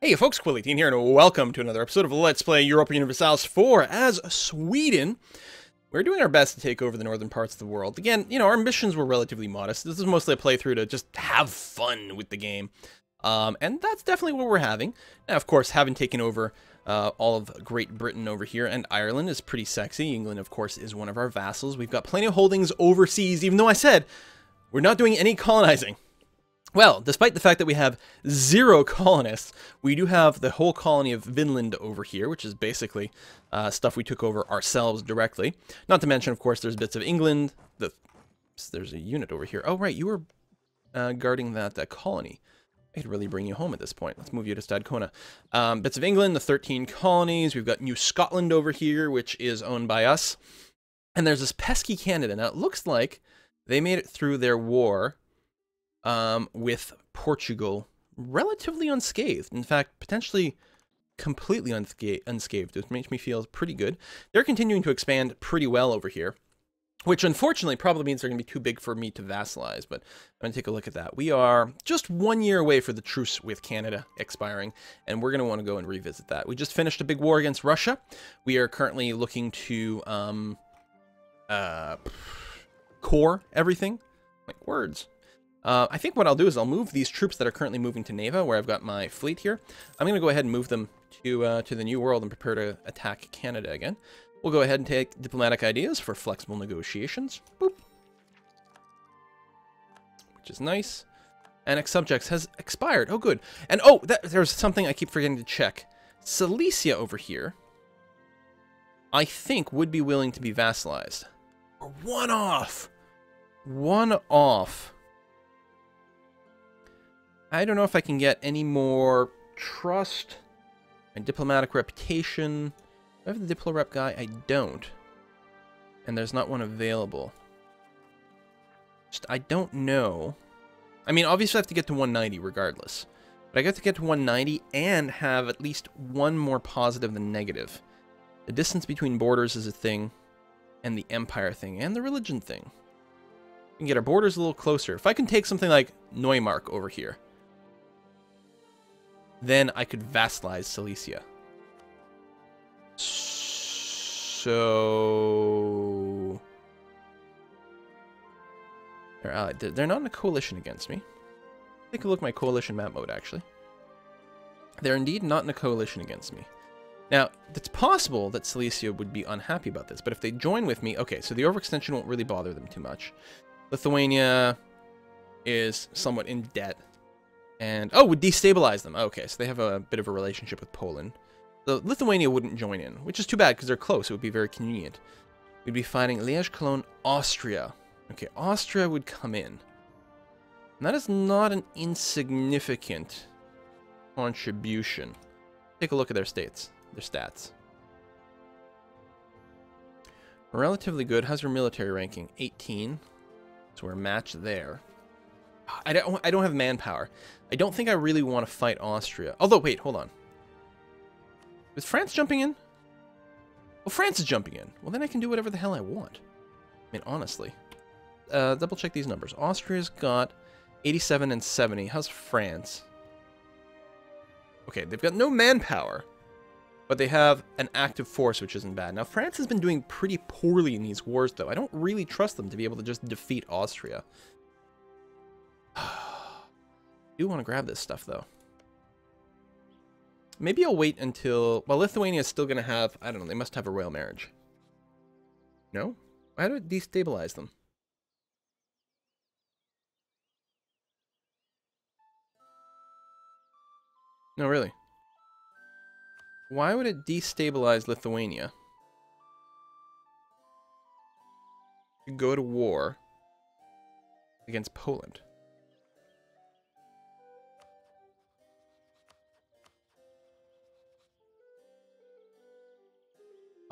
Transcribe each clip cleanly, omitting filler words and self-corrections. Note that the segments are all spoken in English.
Hey folks, Quilly18 here, and welcome to another episode of Let's Play Europa Universalis 4 as Sweden. We're doing our best to take over the northern parts of the world. Again, you know, our missions were relatively modest. This is mostly a playthrough to just have fun with the game. And that's definitely what we're having. Now, of course, having taken over all of Great Britain over here, and Ireland is pretty sexy. England, of course, is one of our vassals. We've got plenty of holdings overseas, even though I said we're not doing any colonizing. Well, despite the fact that we have 0 colonists, we do have the whole colony of Vinland over here, which is basically stuff we took over ourselves directly. Not to mention, of course, there's bits of England. There's a unit over here. Oh, right, you were guarding that colony. I could really bring you home at this point. Let's move you to Stadcona. Bits of England, the 13 colonies. We've got New Scotland over here, which is owned by us. And there's this pesky Canada. Now, it looks like they made it through their war with Portugal relatively unscathed. In fact, potentially completely unscathed, which makes me feel pretty good. They're continuing to expand pretty well over here, which unfortunately probably means they're going to be too big for me to vassalize, but I'm going to take a look at that. We are just 1 year away for the truce with Canada expiring, and we're going to want to go and revisit that. We just finished a big war against Russia. We are currently looking to core everything. Like words. I think what I'll do is I'll move these troops that are currently moving to Neva, where I've got my fleet here. I'm going to go ahead and move them to the New World and prepare to attack Canada again. We'll go ahead and take diplomatic ideas for flexible negotiations. Boop. Which is nice. Annex subjects has expired. Oh, good. And oh, there's something I keep forgetting to check. Silesia over here, I think, would be willing to be vassalized. Or one off. One off. I don't know if I can get any more trust and diplomatic reputation. Do I have the Diplo Rep guy? I don't. And there's not one available. Just, I don't know. I mean, obviously I have to get to 190 regardless. But I got to get to 190 and have at least one more positive than negative. The distance between borders is a thing, and the empire thing, and the religion thing. We can get our borders a little closer. If I can take something like Neumark over here, then I could vassalize Silesia. So they're allied. They're not in a coalition against me. Take a look at my coalition map mode, actually. They're indeed not in a coalition against me. Now, it's possible that Silesia would be unhappy about this, but if they join with me, okay, so the overextension won't really bother them too much. Lithuania is somewhat in debt. And, oh, would destabilize them. Okay, so they have a bit of a relationship with Poland. So Lithuania wouldn't join in, which is too bad because they're close. It would be very convenient. We'd be fighting Liège, Cologne, Austria. Okay, Austria would come in. And that is not an insignificant contribution. Take a look at their stats. Relatively good. How's your military ranking? 18. So we're matched there. I don't have manpower. I don't think I really want to fight Austria. Although, wait, hold on. Is France jumping in? Well, France is jumping in. Well, then I can do whatever the hell I want. I mean, honestly. Double check these numbers. Austria's got 87 and 70. How's France? Okay, they've got no manpower, but they have an active force, which isn't bad. Now, France has been doing pretty poorly in these wars, though. I don't really trust them to be able to just defeat Austria. I do want to grab this stuff, though. Maybe I'll wait until... Well, Lithuania is still going to have... I don't know, they must have a royal marriage. No? How do I destabilize them? No, really. Why would it destabilize Lithuania? You go to war against Poland.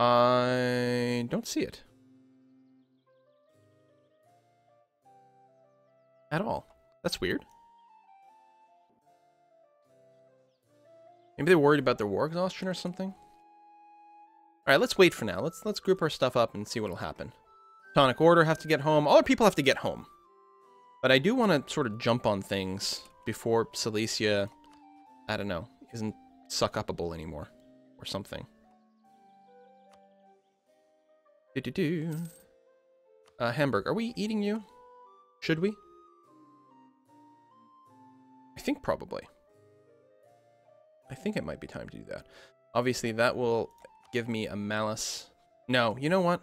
I don't see it. At all. That's weird. Maybe they're worried about their war exhaustion or something? Alright, let's wait for now. Let's group our stuff up and see what'll happen. Tonic Order have to get home. All our people have to get home. But I do want to sort of jump on things before Silesia, I don't know, isn't suck-upable anymore. Or something. Hamburg, are we eating you? Should we? I think probably. I think it might be time to do that. Obviously, that will give me a malice. No, you know what?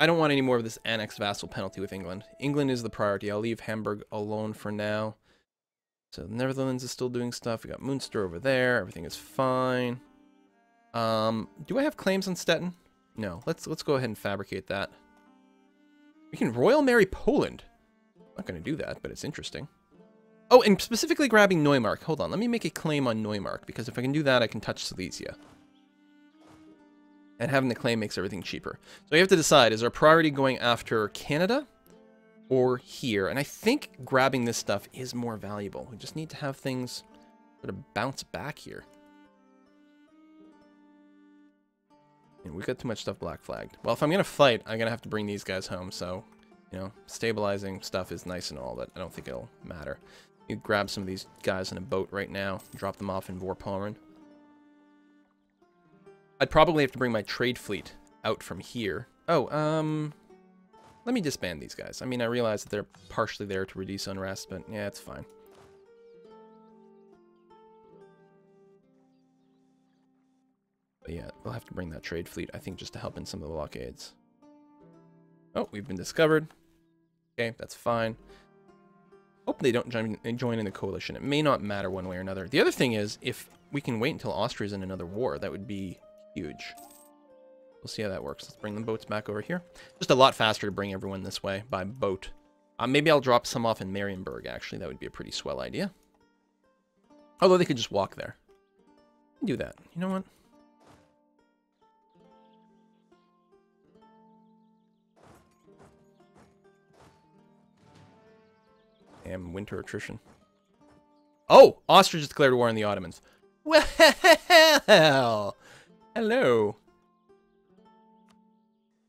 I don't want any more of this annexed vassal penalty with England. England is the priority. I'll leave Hamburg alone for now. So the Netherlands is still doing stuff. We got Munster over there. Everything is fine. Do I have claims on Stettin? No. Let's go ahead and fabricate that. We can Royal Marry Poland. I'm not going to do that, but it's interesting. Oh, and specifically grabbing Neumark. Hold on, let me make a claim on Neumark, because if I can do that, I can touch Silesia. And having the claim makes everything cheaper. So you have to decide, is our priority going after Canada or here? And I think grabbing this stuff is more valuable. We just need to have things sort of bounce back here. And we've got too much stuff black flagged. Well, if I'm going to fight, I'm going to have to bring these guys home. So, you know, stabilizing stuff is nice and all, but I don't think it'll matter. You grab some of these guys in a boat right now, drop them off in Vorpommern. I'd probably have to bring my trade fleet out from here. Oh, let me disband these guys. I mean, I realize that they're partially there to reduce unrest, but yeah, it's fine. But yeah, we'll have to bring that trade fleet, I think, just to help in some of the blockades. Oh, we've been discovered. Okay, that's fine. Hope they don't join in the coalition. It may not matter one way or another. The other thing is, if we can wait until Austria's in another war, that would be huge. We'll see how that works. Let's bring the boats back over here. Just a lot faster to bring everyone this way by boat. Maybe I'll drop some off in Marienburg, actually. That would be a pretty swell idea. Although they could just walk there. Do that. You know what? Damn, winter attrition. Oh! Austria just declared war on the Ottomans. Well, hello.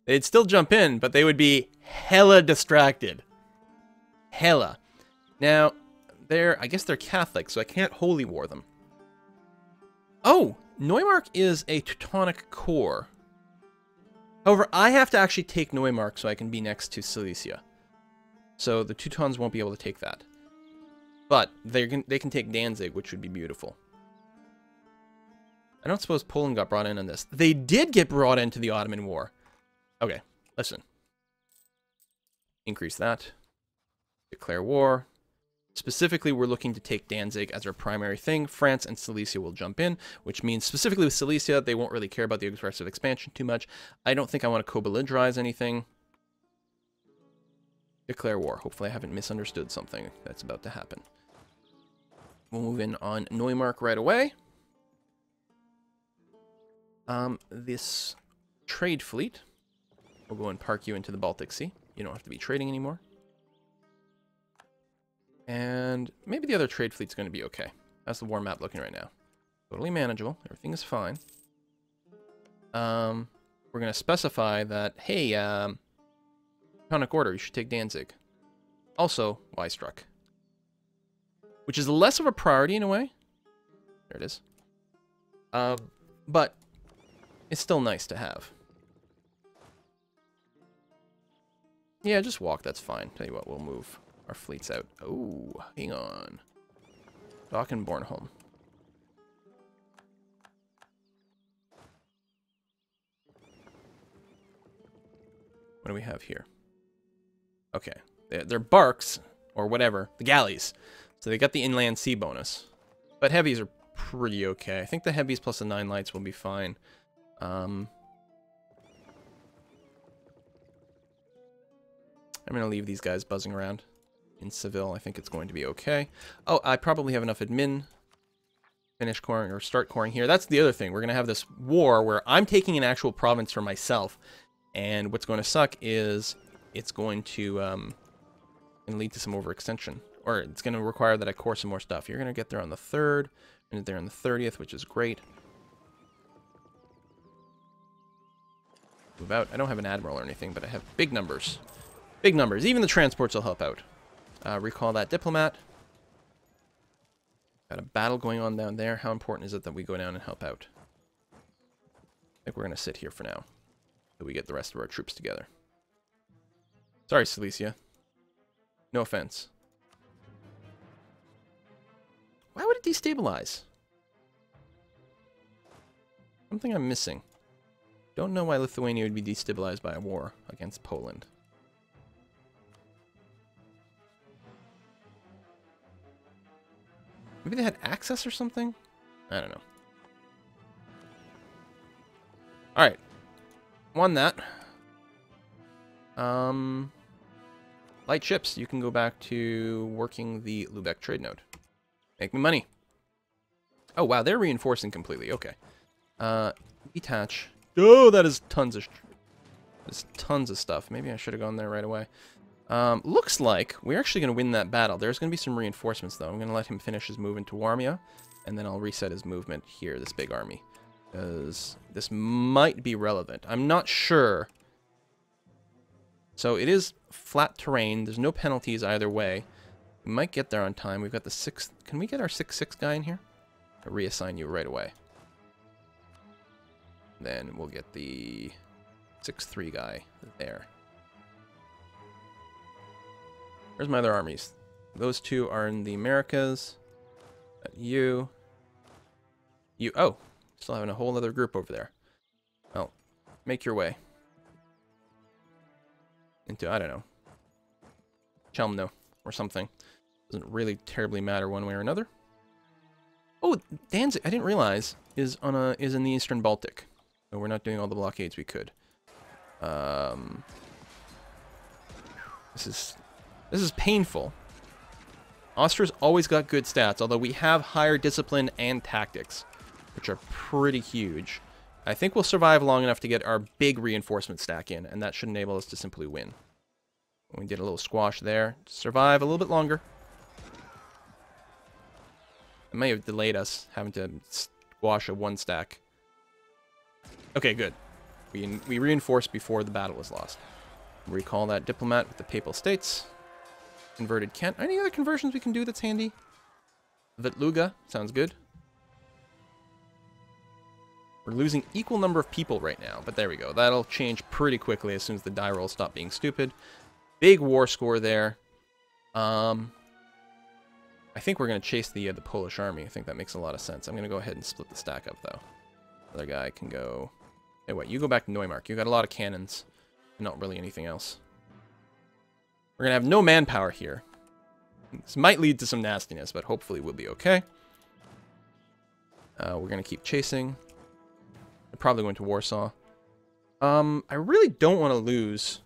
They'd still jump in, but they would be hella distracted. Hella. Now, I guess they're Catholic, so I can't holy war them. Oh! Neumark is a Teutonic core. However, I have to actually take Neumark so I can be next to Silesia. So the Teutons won't be able to take that. But they can take Danzig, which would be beautiful. I don't suppose Poland got brought in on this. They did get brought into the Ottoman War. Okay, listen. Increase that. Declare war. Specifically, we're looking to take Danzig as our primary thing. France and Silesia will jump in, which means specifically with Silesia, they won't really care about the aggressive expansion too much. I don't think I want to co-belligerize anything. Declare war. Hopefully I haven't misunderstood something that's about to happen. We'll move in on Neumark right away. This trade fleet, we'll go and park you into the Baltic Sea. You don't have to be trading anymore. And maybe the other trade fleet's going to be okay. How's the war map looking right now? Totally manageable. Everything is fine. We're going to specify that, hey, Teutonic Order, you should take Danzig. Also, Wystruck. Which is less of a priority in a way. There it is. But it's still nice to have. Yeah, just walk, that's fine. Tell you what, we'll move our fleets out. Oh, hang on. Dock and Bornholm. What do we have here? Okay, they're barks, or whatever, the galleys. So they got the inland sea bonus. But heavies are pretty okay. I think the heavies plus the 9 lights will be fine. I'm going to leave these guys buzzing around in Seville. I think it's going to be okay. Oh, I probably have enough admin. Finish coring or start coring here. That's the other thing. We're going to have this war where I'm taking an actual province for myself. And what's going to suck is it's going to lead to some overextension. Or it's going to require that I core some more stuff. You're going to get there on the 3rd, and there on the 30th, which is great. Move out. I don't have an admiral or anything, but I have big numbers. Big numbers. Even the transports will help out. Recall that diplomat. Got a battle going on down there. How important is it that we go down and help out? I think we're going to sit here for now. So we get the rest of our troops together. Sorry, Silesia. No offense. Why would it destabilize? Something I'm missing. Don't know why Lithuania would be destabilized by a war against Poland. Maybe they had access or something? I don't know. Alright. Won that. Light ships. You can go back to working the Lubeck trade node. Make me money. Oh, wow. They're reinforcing completely. Okay. Detach. Oh, that is tons of... There's tons of stuff. Maybe I should have gone there right away. Looks like we're actually going to win that battle. There's going to be some reinforcements, though. I'm going to let him finish his move into Warmia, and then I'll reset his movement here, this big army. Because this might be relevant. I'm not sure. So it is flat terrain. There's no penalties either way. We might get there on time. We've got the 6th... Can we get our 6-6 guy in here? I'll reassign you right away. Then we'll get the 6-3 guy there. Where's my other armies? Those two are in the Americas. You. Oh, still having a whole other group over there. Well, make your way. Into, I don't know, Chelmno or something. Doesn't really terribly matter one way or another. Oh, Danzig, I didn't realize, is in the Eastern Baltic. So we're not doing all the blockades we could. This is painful. Austria's always got good stats, although we have higher discipline and tactics, which are pretty huge. I think we'll survive long enough to get our big reinforcement stack in, and that should enable us to simply win. We did a little squash there. Survive a little bit longer. It may have delayed us having to squash a 1 stack. Okay, good. We reinforced before the battle was lost. Recall that diplomat with the Papal States. Converted Kent. Any other conversions we can do that's handy? Vitluga. Sounds good. We're losing equal number of people right now, but there we go. That'll change pretty quickly as soon as the die rolls stop being stupid. Big war score there. I think we're going to chase the Polish army. I think that makes a lot of sense. I'm going to go ahead and split the stack up, though. Other guy can go... Hey, wait, you go back to Neumark. You got a lot of cannons. Not really anything else. We're going to have no manpower here. This might lead to some nastiness, but hopefully we'll be okay. We're going to keep chasing. I'm probably going to Warsaw. I really don't want to lose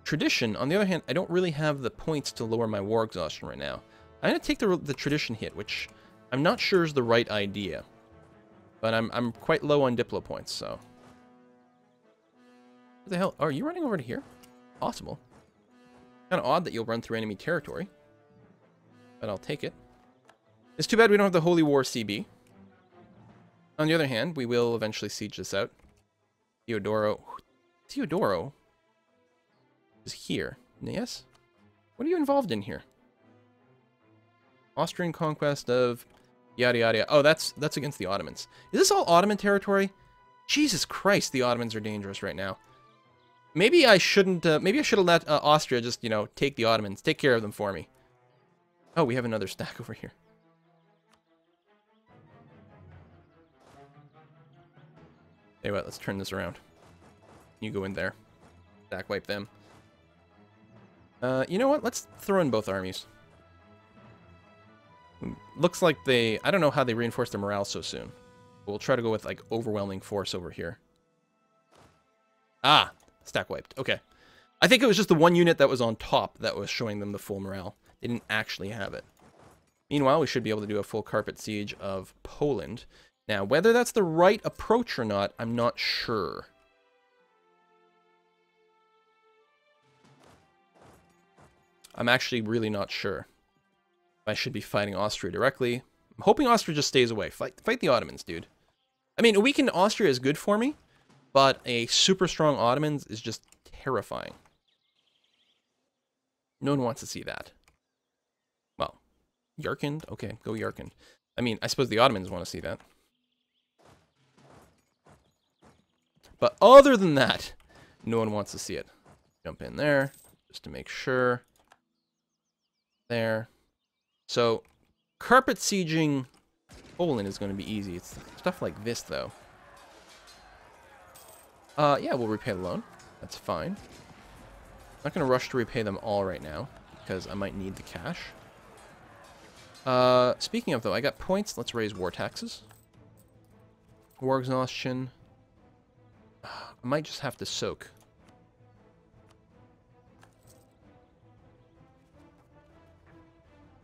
tradition. On the other hand, I don't really have the points to lower my war exhaustion right now. I'm going to take the tradition hit, which I'm not sure is the right idea. But I'm quite low on Diplo points, so... What the hell? Oh, are you running over to here? Possible. Kind of odd that you'll run through enemy territory. But I'll take it. It's too bad we don't have the Holy War CB. On the other hand, we will eventually siege this out. Teodoro is here. Yes? What are you involved in here? Austrian conquest of... Yada yada yada. Oh, that's against the Ottomans. Is this all Ottoman territory? Jesus Christ, the Ottomans are dangerous right now. Maybe I shouldn't. Maybe I should have let Austria just, you know, take the Ottomans, take care of them for me. Oh, we have another stack over here. Hey, what? Let's turn this around. You go in there. Stack wipe them. You know what? Let's throw in both armies. Looks like they... I don't know how they reinforced their morale so soon. We'll try to go with, like, overwhelming force over here. Ah! Stack wiped. Okay. I think it was just the one unit that was on top that was showing them the full morale. They didn't actually have it. Meanwhile, we should be able to do a full carpet siege of Poland. Now, whether that's the right approach or not, I'm not sure. I'm actually really not sure. I should be fighting Austria directly. I'm hoping Austria just stays away. Fight the Ottomans, dude. I mean, a weakened Austria is good for me, but a super strong Ottomans is just terrifying. No one wants to see that. Well, Yarkand? Okay, go Yarkand. I mean, I suppose the Ottomans want to see that. But other than that, no one wants to see it. Jump in there, just to make sure. There. So, carpet sieging Poland is going to be easy. It's stuff like this, though. Yeah, we'll repay the loan. That's fine. I'm not going to rush to repay them all right now, because I might need the cash. Speaking of, though, I got points. Let's raise war taxes. War exhaustion. I might just have to soak.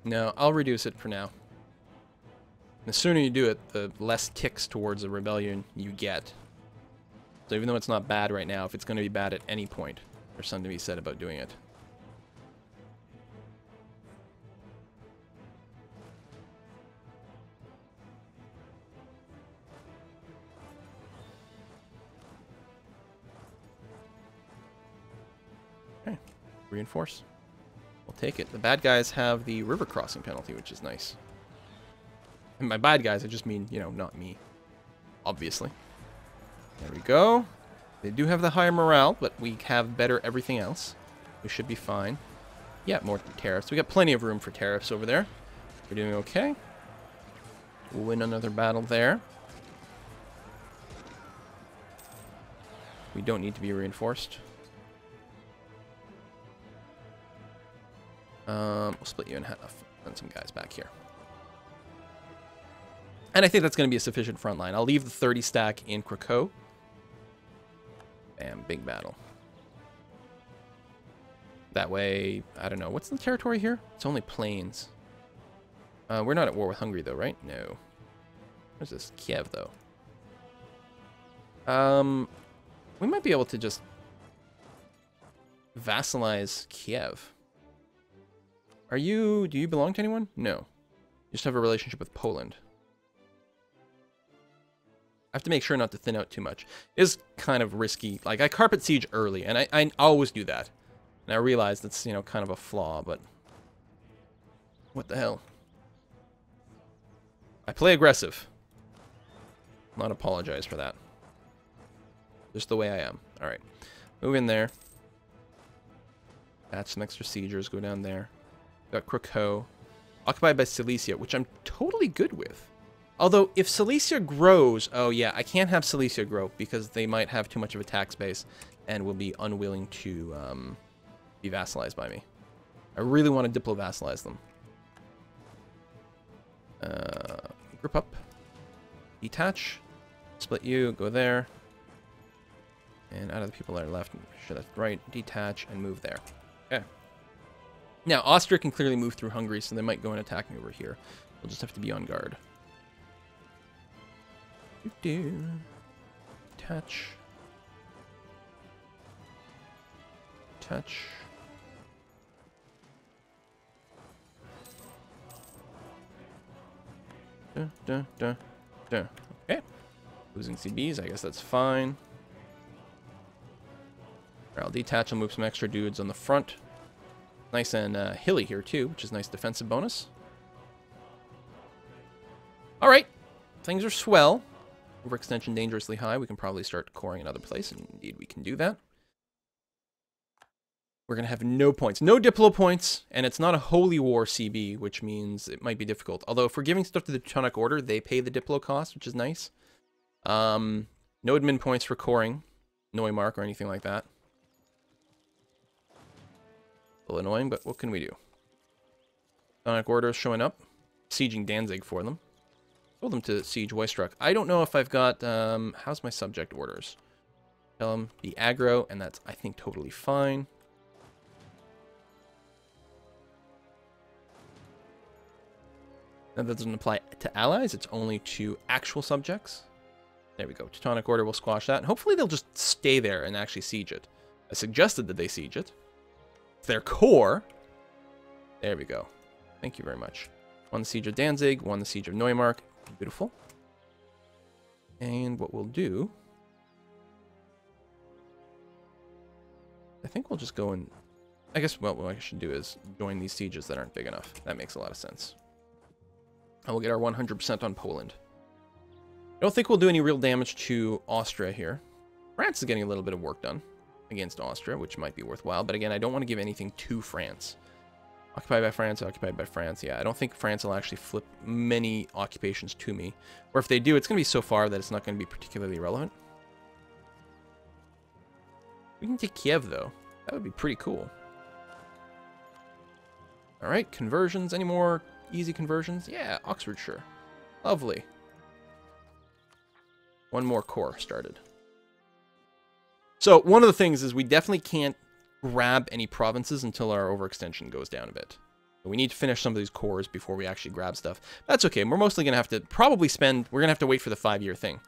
No, I'll reduce it for now. The sooner you do it, the less ticks towards a rebellion you get. So even though it's not bad right now, if it's going to be bad at any point, there's something to be said about doing it. Okay, reinforce. We'll take it. The bad guys have the river crossing penalty, which is nice. And by bad guys, I just mean, you know, not me. Obviously. There we go. They do have the higher morale, but we have better everything else. We should be fine. Yeah, more tariffs. We got plenty of room for tariffs over there. We're doing okay. We'll win another battle there. We don't need to be reinforced. We'll split you in half and some guys back here. And I think that's going to be a sufficient front line. I'll leave the 30 stack in Krakow. Bam, big battle. That way, I don't know. What's the territory here? It's only plains. We're not at war with Hungary, though, right? No. Where's this? Kiev, though. We might be able to just vassalize Kiev. Do you belong to anyone? No. You just have a relationship with Poland. I have to make sure not to thin out too much. It is kind of risky. Like, I carpet siege early, and I always do that. And I realize that's, you know, kind of a flaw, but... What the hell? I play aggressive. Not apologize for that. Just the way I am. Alright. Move in there. Patch some extra siegers. Go down there. Got Krakow. Occupied by Silesia, which I'm totally good with. Although, if Silesia grows... Oh, yeah, I can't have Silesia grow because they might have too much of a tax base and will be unwilling to be vassalized by me. I really want to diplo-vassalize them. Group up. Detach. Split you. Go there. And out of the people that are left, make sure that's right. Detach and move there. Okay. Now, Austria can clearly move through Hungary, so they might go and attack me over here. We'll just have to be on guard. Touch. Touch. Okay. Losing CBs, I guess that's fine. I'll detach and move some extra dudes on the front. Nice and hilly here, too, which is nice defensive bonus. Alright. Things are swell. Overextension dangerously high. We can probably start coring another place, and indeed we can do that. We're going to have no points. No Diplo points, and it's not a Holy War CB, which means it might be difficult. Although, if we're giving stuff to the Teutonic Order, they pay the Diplo cost, which is nice. No admin points for coring, Neumark, or anything like that. A little annoying, but what can we do? Teutonic Order is showing up. Sieging Danzig for them. Told them to siege Westruck. I don't know if I've got... how's my subject orders? Tell them be aggro, and that's, I think, totally fine. Now, that doesn't apply to allies. It's only to actual subjects. There we go. Teutonic Order will squash that. And hopefully they'll just stay there and actually siege it. I suggested that they siege it. It's their core. There we go. Thank you very much. Won the siege of Danzig. Won the siege of Neumark. Beautiful. And what we'll do... I think we'll just go and... I guess, well, what I should do is join these sieges that aren't big enough. That makes a lot of sense. And we'll get our 100% on Poland. I don't think we'll do any real damage to Austria here. France is getting a little bit of work done against Austria, which might be worthwhile. But again, I don't want to give anything to France. Occupied by France, occupied by France. Yeah, I don't think France will actually flip many occupations to me. Or if they do, it's going to be so far that it's not going to be particularly relevant. We can take Kiev, though. That would be pretty cool. All right, conversions. Any more easy conversions? Yeah, Oxfordshire. Lovely. One more corps started. So one of the things is we definitely can't grab any provinces until our overextension goes down a bit. We need to finish some of these cores before we actually grab stuff. That's okay. We're mostly going to have to probably spend... We're going to have to wait for the 5-year thing.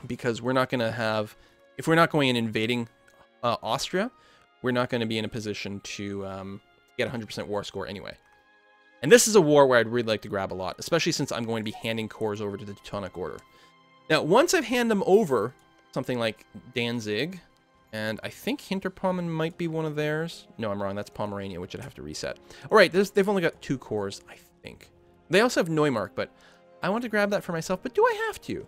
Because we're not going to have... If we're not going and invading Austria, we're not going to be in a position to get 100% war score anyway. And this is a war where I'd really like to grab a lot, especially since I'm going to be handing cores over to the Teutonic Order. Now, once I've handed them over, something like Danzig, and I think Hinterpommern might be one of theirs. No, I'm wrong. That's Pomerania, which I'd have to reset. All right, they've only got 2 cores, I think. They also have Neumark, but I want to grab that for myself. But do I have to?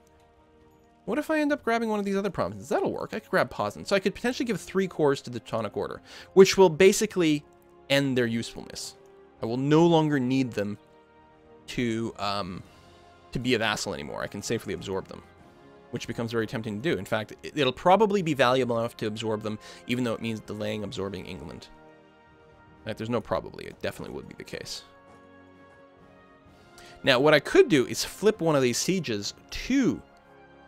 What if I end up grabbing one of these other provinces? That'll work. I could grab Poznan. So I could potentially give 3 cores to the Teutonic Order, which will basically end their usefulness. I will no longer need them to be a vassal anymore. I can safely absorb them, which becomes very tempting to do. In fact, it'll probably be valuable enough to absorb them, even though it means delaying absorbing England. Like, there's no probably. It definitely would be the case. Now, what I could do is flip one of these sieges to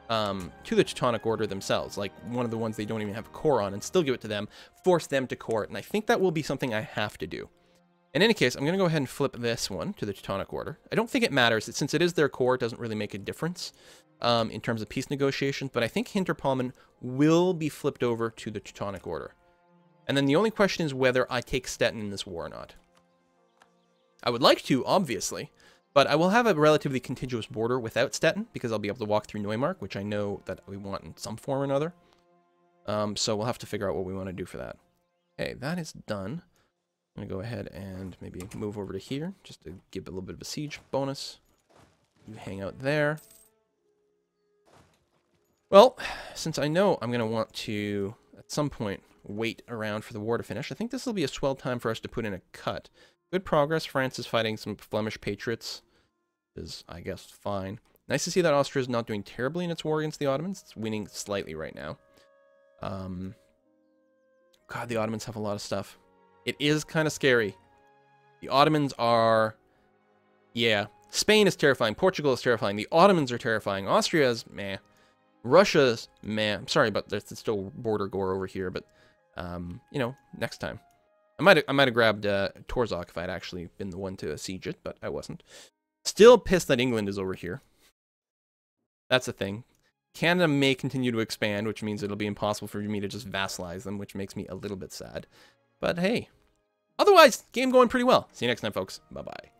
the Teutonic Order themselves, like one of the ones they don't even have a core on, and still give it to them, force them to core it, and I think that will be something I have to do. In any case, I'm going to go ahead and flip this one to the Teutonic Order. I don't think it matters. Since it is their core, it doesn't really make a difference in terms of peace negotiations, but I think Hinterpommern will be flipped over to the Teutonic Order. And then the only question is whether I take Stettin in this war or not. I would like to, obviously, but I will have a relatively contiguous border without Stettin, because I'll be able to walk through Neumark, which I know that we want in some form or another. So we'll have to figure out what we want to do for that. Okay, that is done. I'm going to go ahead and maybe move over to here, just to give a little bit of a siege bonus. You hang out there. Well, since I know I'm going to want to, at some point, wait around for the war to finish, I think this will be a swell time for us to put in a cut. Good progress. France is fighting some Flemish patriots. Is, I guess, fine. Nice to see that Austria is not doing terribly in its war against the Ottomans. It's winning slightly right now. God, the Ottomans have a lot of stuff. It is kind of scary. The Ottomans are... Yeah. Spain is terrifying. Portugal is terrifying. The Ottomans are terrifying. Austria is meh. Russia's meh. I'm sorry, but there's still border gore over here. But, you know, next time. I might have grabbed Torzok if I'd actually been the one to siege it, but I wasn't. Still pissed that England is over here. That's the thing. Canada may continue to expand, which means it'll be impossible for me to just vassalize them, which makes me a little bit sad. But hey, otherwise, game going pretty well. See you next time, folks. Bye-bye.